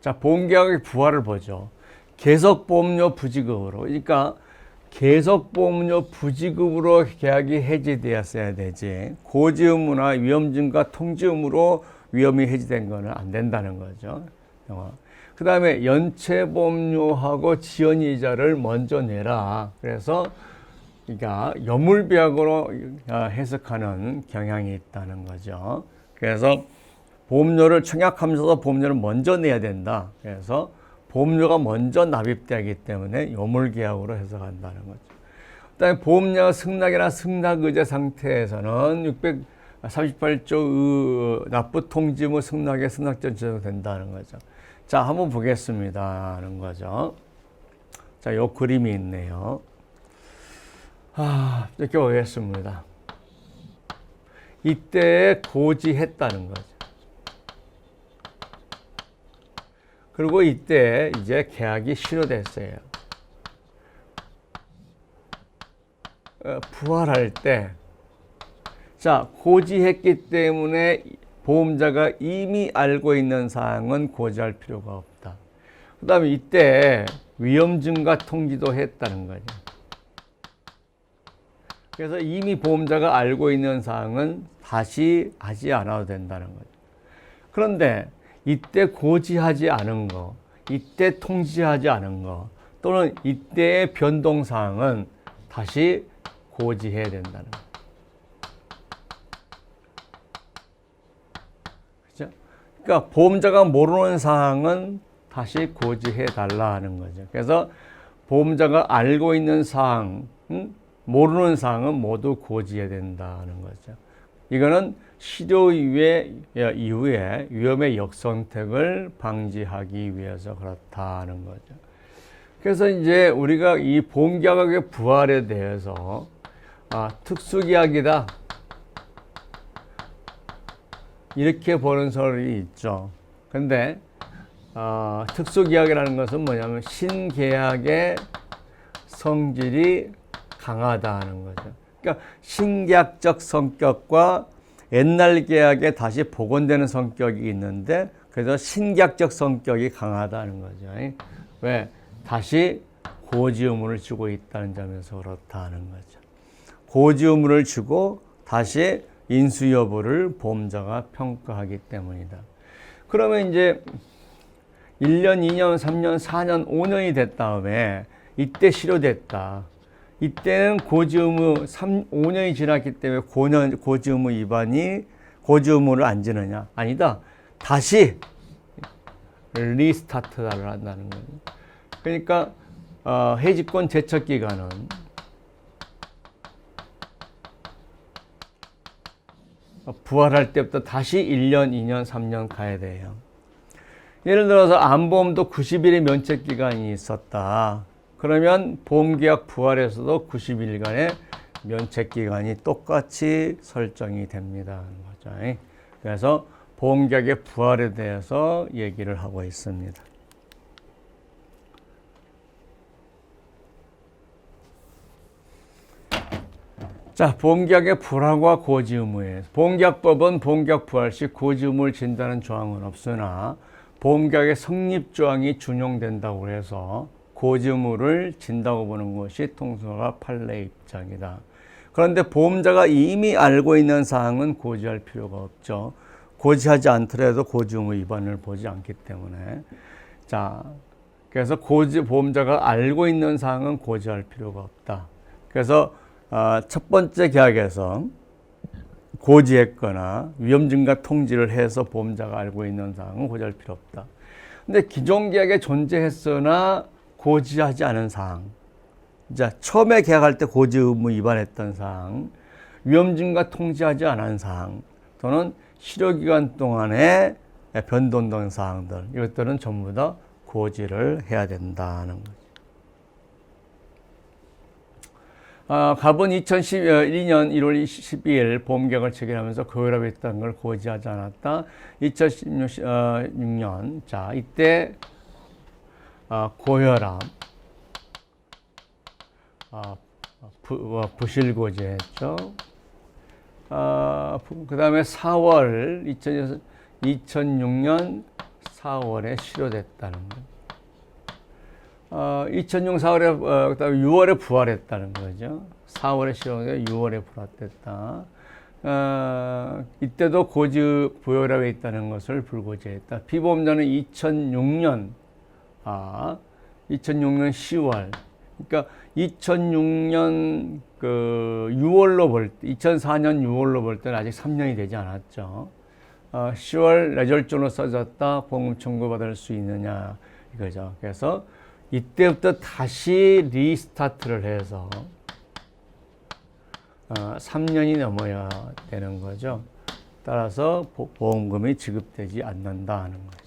자, 보험계약의 부활을 보죠. 계속보험료 부지급으로. 그러니까 계속보험료 부지급으로 계약이 해지되었어야 되지. 고지 의무나 위험증가 통지 의무로 위험이 해지된 거는 안 된다는 거죠. 그 다음에 연체보험료하고 지연이자를 먼저 내라. 그래서 그러니까 여물비약으로 해석하는 경향이 있다는 거죠. 그래서 보험료를 청약하면서도 보험료를 먼저 내야 된다. 그래서 보험료가 먼저 납입되기 때문에 여물계약으로 해석한다는 거죠. 그다음에 보험료가 승낙이나 승낙의제 상태에서는 638조 납부통지무 승낙의 승낙전 제정된다는 거죠. 자, 한번 보겠습니다. 하는 거죠. 자, 요 그림이 있네요. 이렇게 보겠습니다. 이때 고지했다는 거죠. 그리고 이때 이제 계약이 실효됐어요. 부활할 때, 자, 고지했기 때문에 보험자가 이미 알고 있는 사항은 고지할 필요가 없다. 그 다음에 이때 위험증가 통지도 했다는 거죠. 그래서 이미 보험자가 알고 있는 사항은 다시 하지 않아도 된다는 거죠. 그런데 이때 고지하지 않은 거, 이때 통지하지 않은 거, 또는 이때의 변동사항은 다시 고지해야 된다는 거죠. 그죠? 그러니까 보험자가 모르는 사항은 다시 고지해 달라 하는 거죠. 그래서 보험자가 알고 있는 사항, 모르는 사항은 모두 고지해야 된다는 거죠. 이거는 실효 이후에 위험의 역선택을 방지하기 위해서 그렇다는 거죠. 그래서 이제 우리가 이 보험계약의 부활에 대해서 특수계약이다 이렇게 보는 설이 있죠. 근데 특수계약이라는 것은 뭐냐면 신계약의 성질이 강하다 하는 거죠. 그러니까 신계약적 성격과 옛날 계약에 다시 복원되는 성격이 있는데 그래서 신계약적 성격이 강하다는 거죠. 왜? 다시 고지 의무를 주고 있다는 점에서 그렇다는 거죠. 고지 의무를 주고 다시 인수 여부를 보험자가 평가하기 때문이다. 그러면 이제 1년, 2년, 3년, 4년, 5년이 됐 다음에 이때 실효됐다. 이때는 고지 의무 5년이 지났기 때문에 고지 의무 위반이 고지 의무를 안 지느냐? 아니다. 다시 리스타트를 한다는 거죠. 그러니까 해지권 제척 기간은 부활할 때부터 다시 1년, 2년, 3년 가야 돼요. 예를 들어서 암보험도 90일의 면책 기간이 있었다. 그러면 보험계약 부활에서도 90일간의 면책기간이 똑같이 설정이 됩니다. 그래서 보험계약의 부활에 대해서 얘기를 하고 있습니다. 자, 보험계약의 불화과 고지 의무에 보험계약법은 보험계약 부활 시 고지 의무를 진다는 조항은 없으나 보험계약의 성립 조항이 준용된다고 해서 고지 의무를 진다고 보는 것이 통상화 판례 입장이다. 그런데 보험자가 이미 알고 있는 사항은 고지할 필요가 없죠. 고지하지 않더라도 고지 의무 위반을 보지 않기 때문에. 자, 그래서 보험자가 알고 있는 사항은 고지할 필요가 없다. 그래서 첫 번째 계약에서 고지했거나 위험증가 통지를 해서 보험자가 알고 있는 사항은 고지할 필요 없다. 근데 기존 계약에 존재했으나 고지하지 않은 사항, 자, 처음에 계약할 때 고지 의무 위반했던 사항, 위험증가 통지하지 않은 사항, 또는 실효기간 동안에 변동된 사항들, 이것들은 전부 다 고지를 해야 된다는 거죠. 갑은 2012년 1월 12일 보험계약을 체결하면서 고혈압이 있다는 걸 고지하지 않았다. 2016년, 자, 이때 고혈압, 부실고지했죠. 그 다음에 4월 2006년 4월에 실효됐다는 거. 2006 4월에 그다음에 6월에 부활했다는 거죠. 4월에 실효돼 6월에 부활했다. 이때도 고지 부여라고 있다는 것을 불고지했다. 피보험자는 2006년 10월. 그러니까 2006년 그 6월로 볼 때, 2004년 6월로 볼 때는 아직 3년이 되지 않았죠. 10월 뇌졸중으로 써졌다. 보험 청구받을 수 있느냐 이거죠. 그래서 이때부터 다시 리스타트를 해서 3년이 넘어야 되는 거죠. 따라서 보험금이 지급되지 않는다 하는 거예요.